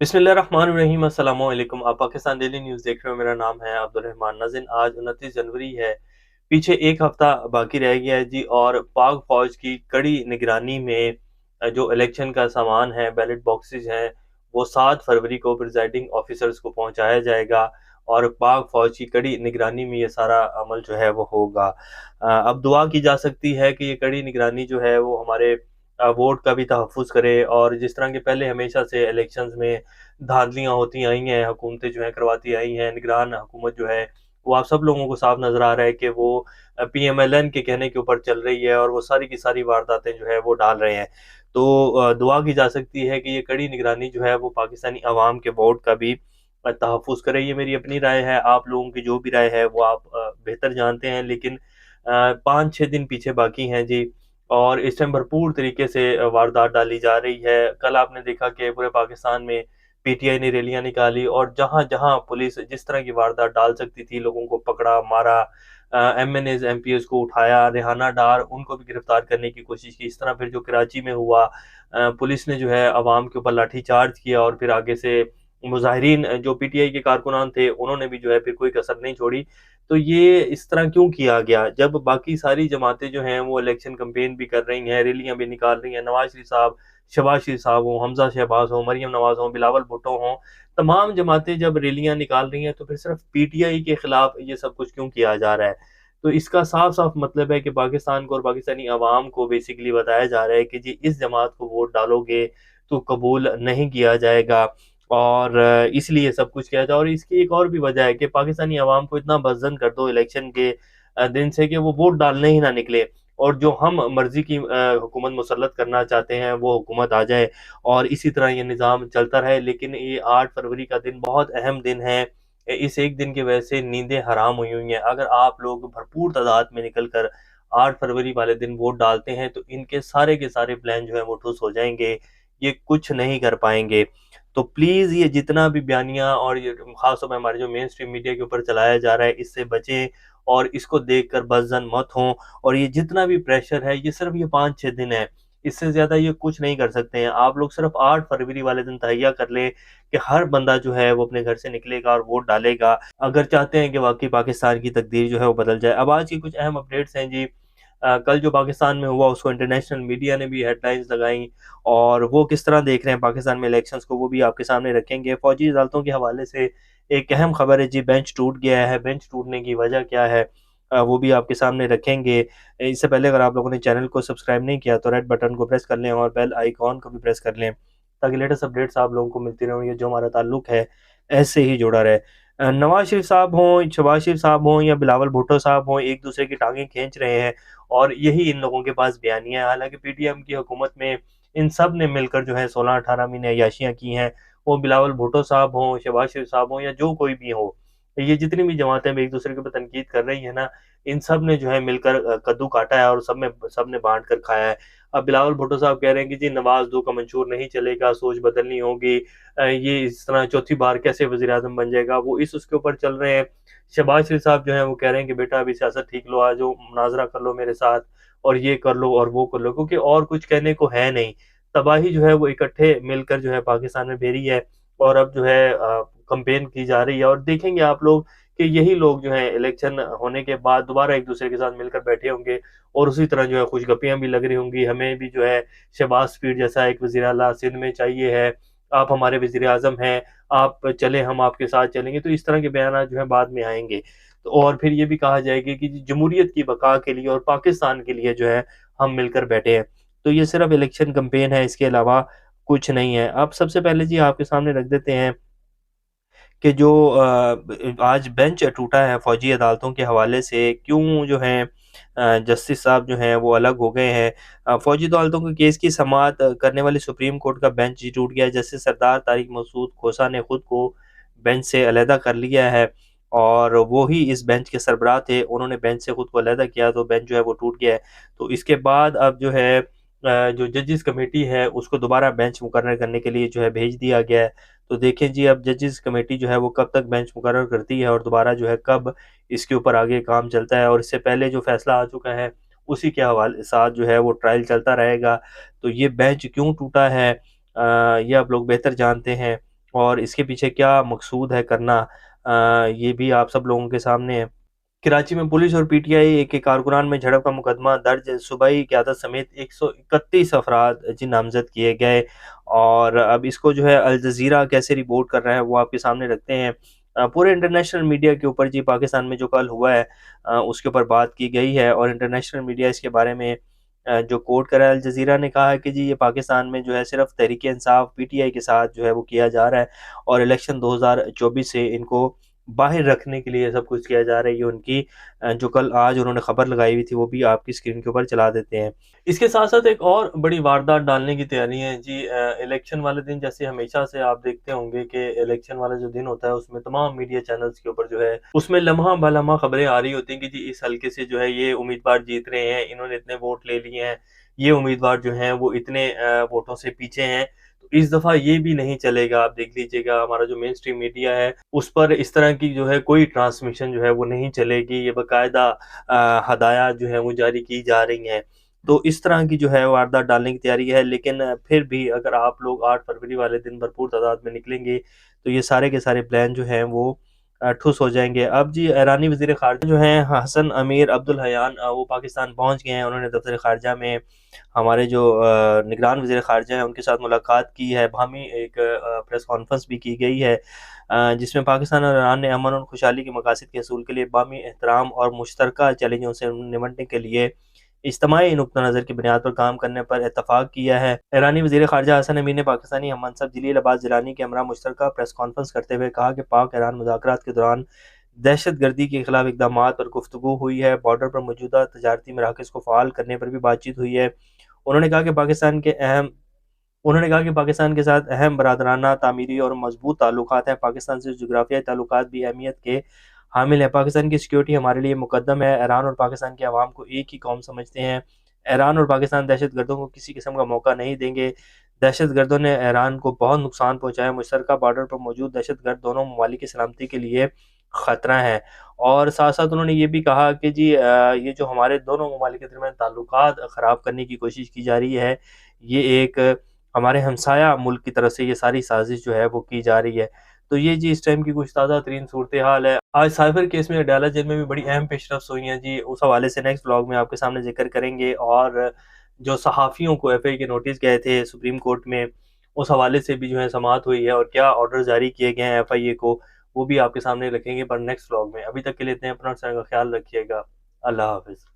बिस्मिल्लाहिर्रहमानिर्रहीम अस्सलाम वालेकुम। आप पाकिस्तान डेली न्यूज़ देख रहे हो। मेरा नाम है अब्दुल रहमान नाज़िन। आज 29 जनवरी है। पीछे एक हफ्ता बाकी रह गया है जी। और पाक फ़ौज की कड़ी निगरानी में जो इलेक्शन का सामान है, बैलेट बॉक्सेस हैं, वो 7 फरवरी को प्रिज़ाइडिंग ऑफ़िसर्स को पहुँचाया जाएगा। और पाक फ़ौज की कड़ी निगरानी में ये सारा अमल जो है वो होगा। अब दुआ की जा सकती है कि ये कड़ी निगरानी जो है वो हमारे वोट का भी तहफ़्फ़ुज़ करे। और जिस तरह के पहले हमेशा से इलेक्शंस में धांधलियाँ होती आई हैं, हुकूमतें जो हैं करवाती आई हैं, निगरान हुकूमत जो है, वो आप सब लोगों को साफ नज़र आ रहा है कि वो पीएमएलएन के कहने के ऊपर चल रही है और वो सारी की सारी वारदातें जो है वो डाल रहे हैं। तो दुआ की जा सकती है कि ये कड़ी निगरानी जो है वो पाकिस्तानी अवाम के वोट का भी तहफ़्फ़ुज़ करे। ये मेरी अपनी राय है, आप लोगों की जो भी राय है वो आप बेहतर जानते हैं। लेकिन 5-6 दिन पीछे बाकी हैं जी। और इस टाइम भरपूर तरीके से वारदात डाली जा रही है। कल आपने देखा कि पूरे पाकिस्तान में पीटीआई ने रैलियाँ निकाली और जहाँ-जहाँ पुलिस जिस तरह की वारदात डाल सकती थी, लोगों को पकड़ा, मारा, एमएनएज़, एमपीज़ को उठाया, रेहाना डार उनको भी गिरफ्तार करने की कोशिश की। इस तरह फिर जो कराची में हुआ, पुलिस ने जो है अवाम के ऊपर लाठीचार्ज किया और फिर आगे से मुज़ाहिरीन जो पीटीआई के कारकुनान थे, उन्होंने भी जो है फिर कोई कसर नहीं छोड़ी। तो ये इस तरह क्यों किया गया? जब बाकी सारी जमातें जो हैं वो इलेक्शन कैंपेन भी कर रही हैं, रैलियाँ भी निकाल रही हैं, नवाज़ शरीफ साहब, शहबाज शरीफ साहब हों, हमज़ा शहबाज हों, मरियम नवाज़ हों, बिलावल भुट्टो हों, तमाम जमातें जब रैलियाँ निकाल रही हैं तो फिर सिर्फ़ पीटीआई के खिलाफ ये सब कुछ क्यों किया जा रहा है? तो इसका साफ-साफ मतलब है कि पाकिस्तान को और पाकिस्तानी अवाम को बेसिकली बताया जा रहा है कि जी इस जमात को वोट डालोगे तो कबूल नहीं किया जाएगा। और इसलिए सब कुछ किया था। और इसकी एक और भी वजह है कि पाकिस्तानी अवाम को इतना बज़्ज़न कर दो इलेक्शन के दिन से कि वो वोट डालने ही ना निकले। और जो हम मर्ज़ी की हुकूमत मुसल्लत करना चाहते हैं वो हुकूमत आ जाए और इसी तरह ये निज़ाम चलता रहे। लेकिन ये 8 फरवरी का दिन बहुत अहम दिन है। इस एक दिन की वजह से नींदें हराम हुई हुई हैं। अगर आप लोग भरपूर तादाद में निकल कर 8 फरवरी वाले दिन वोट डालते हैं तो इनके सारे के सारे प्लान जो हैं वो ठुस हो जाएँगे। ये कुछ नहीं कर पाएँगे। तो प्लीज़ ये जितना भी बयानिया और ये ख़ास तौर पे हमारे जो मेन स्ट्रीम मीडिया के ऊपर चलाया जा रहा है, इससे बचें और इसको देखकर बज़्ज़न मत हों। और ये जितना भी प्रेशर है, ये सिर्फ़ ये 5-6 दिन है, इससे ज़्यादा ये कुछ नहीं कर सकते हैं। आप लोग सिर्फ़ 8 फरवरी वाले दिन तहैया कर लें कि हर बंदा जो है वो अपने घर से निकलेगा और वोट डालेगा, अगर चाहते हैं कि वाक़ई पाकिस्तान की तकदीर जो है वो बदल जाए। अब आज की कुछ अहम अपडेट्स हैं जी। कल जो पाकिस्तान में हुआ उसको इंटरनेशनल मीडिया ने भी हेडलाइंस लगाई और वो किस तरह देख रहे हैं पाकिस्तान में इलेक्शंस को, वो भी आपके सामने रखेंगे। फ़ौजी अदालतों के हवाले से एक अहम खबर है जी, बेंच टूट गया है, बेंच टूटने की वजह क्या है, वो भी आपके सामने रखेंगे। इससे पहले अगर आप लोगों ने चैनल को सब्सक्राइब नहीं किया तो रेड बटन को प्रेस कर लें और बेल आइकॉन को भी प्रेस कर लें ताकि लेटेस्ट अपडेट्स आप लोगों को मिलती रहें और ये जो हमारा ताल्लुक है ऐसे ही जुड़ा रहे। नवाज़ शरीफ साहब हों, शहबाज शरीफ साहब हों या बिलावल भुट्टो साहब हों, एक दूसरे की टाँगें खींच रहे हैं और यही इन लोगों के पास बयानिया है। हालाँकि पीटीएम की हुकूमत में इन सब ने मिलकर जो है 16-18 महीने अय्याशियाँ की हैं। वो बिलावल भुट्टो साहब हों, शहबाज शरीफ साहब हों या जो कोई भी हो। ये जितनी भी जमातें एक दूसरे के ऊपर तनकीद कर रही हैं ना, इन सब ने जो है मिलकर कद्दू काटा है और सब ने बाँट कर खाया है। अब बिलावल भुट्टो साहब कह रहे हैं कि जी नवाज़ 2 का मंशूर नहीं चलेगा, सोच बदलनी होगी। ये इस तरह चौथी बार कैसे वज़ीर-ए-आज़म बन जाएगा, वो उसके ऊपर चल रहे हैं। शहबाज शरीफ साहब जो हैं वो कह रहे हैं कि बेटा अभी सियासत सीख लो, आ जाओ मुनाज़रा कर लो मेरे साथ और ये कर लो और वो कर लो, क्योंकि और कुछ कहने को है नहीं। तबाही जो है वो इकट्ठे मिलकर जो है पाकिस्तान में भेरी है और अब जो है कैंपेन की जा रही है। और देखेंगे आप लोग कि यही लोग जो हैं इलेक्शन होने के बाद दोबारा एक-दूसरे के साथ मिलकर बैठे होंगे और उसी तरह जो है खुशगपियाँ भी लग रही होंगी। हमें भी जो है शहबाज स्पीड जैसा एक वज़ीर आला सिंध में चाहिए है, आप हमारे वज़ीर-ए-आज़म हैं, आप चलें हम आपके साथ चलेंगे। तो इस तरह के बयानात जो हैं बाद में आएँगे। तो और फिर ये भी कहा जाएगा कि जमहूरियत की बका के लिए और पाकिस्तान के लिए जो है हम मिलकर बैठे हैं। तो ये सिर्फ़ इलेक्शन कैंपेन है, इसके अलावा कुछ नहीं है। अब सबसे पहले जी आपके सामने रख देते हैं कि जो आज बेंच टूटा है फ़ौजी अदालतों के हवाले से, क्यों जो है जस्टिस साहब जो हैं वो अलग हो गए हैं। फ़ौजी अदालतों के केस की समाअत करने वाली सुप्रीम कोर्ट का बेंच ही टूट गया है। जस्टिस सरदार तारिक मसूद खोसा ने खुद को बेंच से अलहदा कर लिया है और वो ही इस बेंच के सरबराह थे। उन्होंने बेंच से खुद को अलहदा किया तो बेंच जो है वो टूट गया है। तो इसके बाद अब जो है जो जजेस कमेटी है उसको दोबारा बेंच मुकर्रर करने के लिए जो है भेज दिया गया है। तो देखें जी अब जजेस कमेटी जो है वो कब तक बेंच मुकर्रर करती है और दोबारा जो है कब इसके ऊपर आगे काम चलता है। और इससे पहले जो फैसला आ चुका है उसी के हवाले साथ जो है वो ट्रायल चलता रहेगा। तो ये बेंच क्यों टूटा है ये आप लोग बेहतर जानते हैं और इसके पीछे क्या मकसूद है करना, ये भी आप सब लोगों के सामने है। कराची में पुलिस और पीटीआई के कारकुनान में झड़प का मुकदमा दर्ज, सूबाई क़यादत समेत 131 अफराद जी नामजद किए गए। और अब इसको जो है अल जज़ीरा कैसे रिपोर्ट कर रहा है वो आपके सामने रखते हैं। पूरे इंटरनेशनल मीडिया के ऊपर जी पाकिस्तान में जो कल हुआ है उसके ऊपर बात की गई है, और इंटरनेशनल मीडिया इसके बारे में जो कोट करा है, अल जज़ीरा ने कहा है कि जी ये पाकिस्तान में जो है सिर्फ तहरीक इंसाफ पीटीआई के साथ जो है वो किया जा रहा है, और इलेक्शन 2024 से इनको बाहर रखने के लिए सब कुछ किया जा रहा है। ये उनकी जो कल आज उन्होंने खबर लगाई हुई थी वो भी आपकी स्क्रीन के ऊपर चला देते हैं। इसके साथ-साथ एक और बड़ी वारदात डालने की तैयारी है जी, इलेक्शन वाले दिन जैसे हमेशा से आप देखते होंगे कि इलेक्शन वाला जो दिन होता है उसमें तमाम मीडिया चैनल्स के ऊपर जो है उसमें लम्हा-ब-लम्हा खबरें आ रही होती हैं कि जी इस हल्के से जो है ये उम्मीदवार जीत रहे हैं, इन्होंने इतने वोट ले लिए हैं, ये उम्मीदवार जो हैं वो इतने वोटों से पीछे हैं। तो इस दफ़ा ये भी नहीं चलेगा, आप देख लीजिएगा हमारा जो मेन स्ट्रीम मीडिया है उस पर इस तरह की जो है कोई ट्रांसमिशन जो है वो नहीं चलेगी, ये बाकायदा हदायत जो है वो जारी की जा रही हैं। तो इस तरह की जो है वारदात डालने की तैयारी है, लेकिन फिर भी अगर आप लोग 8 फरवरी वाले दिन भरपूर तादाद में निकलेंगे, तो ये सारे के सारे प्लान जो हैं वो ठुस हो जाएँगे। अब जी ईरानी वज़ीर ख़ारिजा जो हैं हसन अमीर अब्दुल हयान, वो पाकिस्तान पहुँच गए हैं। उन्होंने दफ़्तर ख़ारिजा में हमारे जो निगरान वज़ीर ख़ारिजा हैं उनके साथ मुलाकात की है। बाहमी एक प्रेस कॉन्फ्रेंस भी की गई है, जिसमें पाकिस्तान और ईरान ने अमन और खुशहाली के मकासद के हसूल के लिए बाहमी एहतराम और मुश्तरका चैलेंजों से निमटने के लिए इज्तिमाई नुक्ता नज़र की बुनियाद पर काम करने पर इत्तफ़ाक़ किया है। ईरानी वज़ीर ख़ारिजा हसन अमीर ने पाकिस्तानी हम मनसब जलील अब्बास जिलानी के हमरा मुश्तरका प्रेस कॉन्फ्रेंस करते हुए कहा कि पाक ईरान मुज़ाकरात के दौरान दहशतगर्दी के खिलाफ इक़दामात पर गुफ्तगू हुई है, बॉर्डर पर मौजूदा तजारती मराकज़ को फ़आल करने पर भी बातचीत हुई है। उन्होंने कहा कि पाकिस्तान के साथ अहम बरादराना, तामीरी और मज़बूत ताल्लुकात हैं। पाकिस्तान से जुग़राफ़ियाई ताल्लुकात भी अहमियत के हामिल है। पाकिस्तान की सिक्योरिटी हमारे लिए मुक़द्दम है। ईरान और पाकिस्तान के अवाम को एक ही कौम समझते हैं। ईरान और पाकिस्तान दहशतगर्दों को किसी किस्म का मौका नहीं देंगे। दहशतगर्दों ने ईरान को बहुत नुकसान पहुँचाया। मुश्तरका बॉर्डर पर मौजूद दहशतगर्द दोनों ममालिक की सलामती के लिए ख़तरा है। और साथ-साथ उन्होंने ये भी कहा कि जी ये जो हमारे दोनों ममालिक के दरमियान ताल्लुकात ख़राब करने की कोशिश की जा रही है, ये एक हमारे हमसाया मुल्क की तरफ से ये सारी साज़िश जो है वो की जा रही है। तो ये जी इस टाइम की कुछ ताज़ा तरीन सूरत-ए-हाल है। आज साइबर केस में अडयाला जेल में भी बड़ी अहम पेशरफ्त हुई हैं जी, उस हवाले से नेक्स्ट व्लॉग में आपके सामने ज़िक्र करेंगे, और जो सहाफ़ियों को एफआई के नोटिस गए थे सुप्रीम कोर्ट में, उस हवाले से भी जो है समाअत हुई है और क्या ऑर्डर जारी किए गए हैं एफआईए को, वो भी आपके सामने रखेंगे पर नेक्स्ट व्लॉग में। अभी तक के लिए इतना ही, अपना और अपने का ख़्याल रखिएगा। अल्लाह हाफ़िज़।